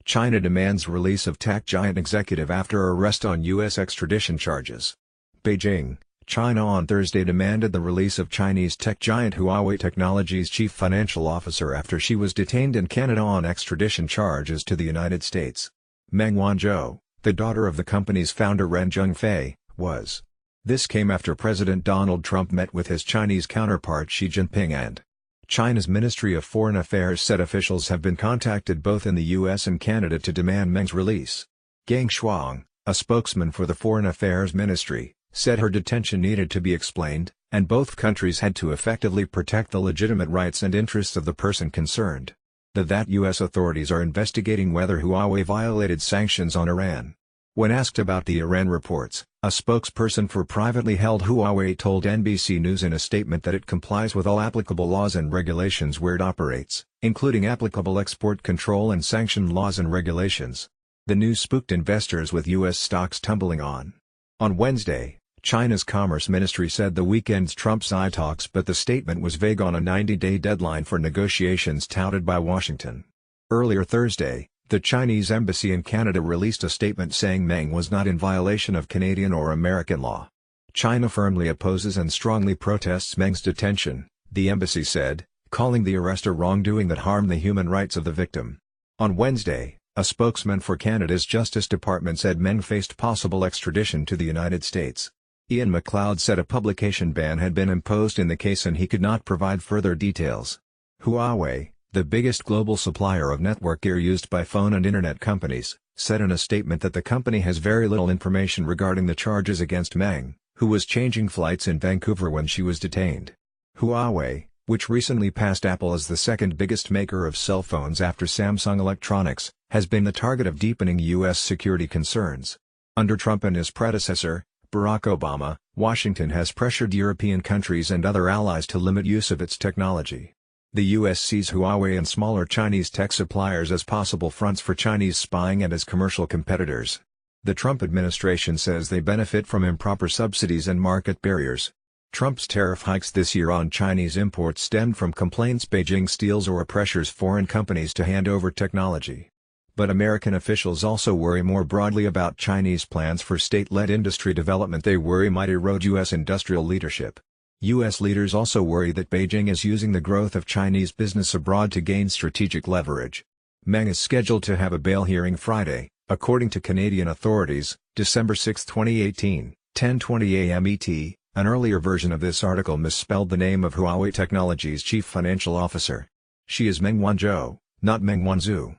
China demands release of tech giant executive after arrest on U.S. extradition charges. Beijing, China on Thursday demanded the release of Chinese tech giant Huawei Technologies' chief financial officer after she was detained in Canada on extradition charges to the United States. Meng Wanzhou, the daughter of the company's founder Ren Zhengfei, was. This came after President Donald Trump met with his Chinese counterpart Xi Jinping and China's Ministry of Foreign Affairs said officials have been contacted both in the U.S. and Canada to demand Meng's release. Gang Shuang, a spokesman for the Foreign Affairs Ministry, said her detention needed to be explained, and both countries had to effectively protect the legitimate rights and interests of the person concerned. That U.S. authorities are investigating whether Huawei violated sanctions on Iran. When asked about the Iran reports, a spokesperson for privately held Huawei told NBC News in a statement that it complies with all applicable laws and regulations where it operates, including applicable export control and sanction laws and regulations. The news spooked investors with U.S. stocks tumbling on. On Wednesday, China's Commerce Ministry said the weekend's Trump-Xi talks, but the statement was vague on a 90-day deadline for negotiations touted by Washington. Earlier Thursday, the Chinese embassy in Canada released a statement saying Meng was not in violation of Canadian or American law. China firmly opposes and strongly protests Meng's detention, the embassy said, calling the arrest a wrongdoing that harmed the human rights of the victim. On Wednesday, a spokesman for Canada's Justice Department said Meng faced possible extradition to the United States. Ian MacLeod said a publication ban had been imposed in the case and he could not provide further details. Huawei, the biggest global supplier of network gear used by phone and internet companies, said in a statement that the company has very little information regarding the charges against Meng, who was changing flights in Vancouver when she was detained. Huawei, which recently passed Apple as the second biggest maker of cell phones after Samsung Electronics, has been the target of deepening U.S. security concerns. Under Trump and his predecessor, Barack Obama, Washington has pressured European countries and other allies to limit use of its technology. The U.S. sees Huawei and smaller Chinese tech suppliers as possible fronts for Chinese spying and as commercial competitors. The Trump administration says they benefit from improper subsidies and market barriers. Trump's tariff hikes this year on Chinese imports stemmed from complaints Beijing steals or pressures foreign companies to hand over technology. But American officials also worry more broadly about Chinese plans for state-led industry development they worry might erode U.S. industrial leadership. U.S. leaders also worry that Beijing is using the growth of Chinese business abroad to gain strategic leverage. Meng is scheduled to have a bail hearing Friday, according to Canadian authorities, December 6, 2018, 10:20 a.m. ET. An earlier version of this article misspelled the name of Huawei Technologies' chief financial officer. She is Meng Wanzhou, not Meng Wanzhou.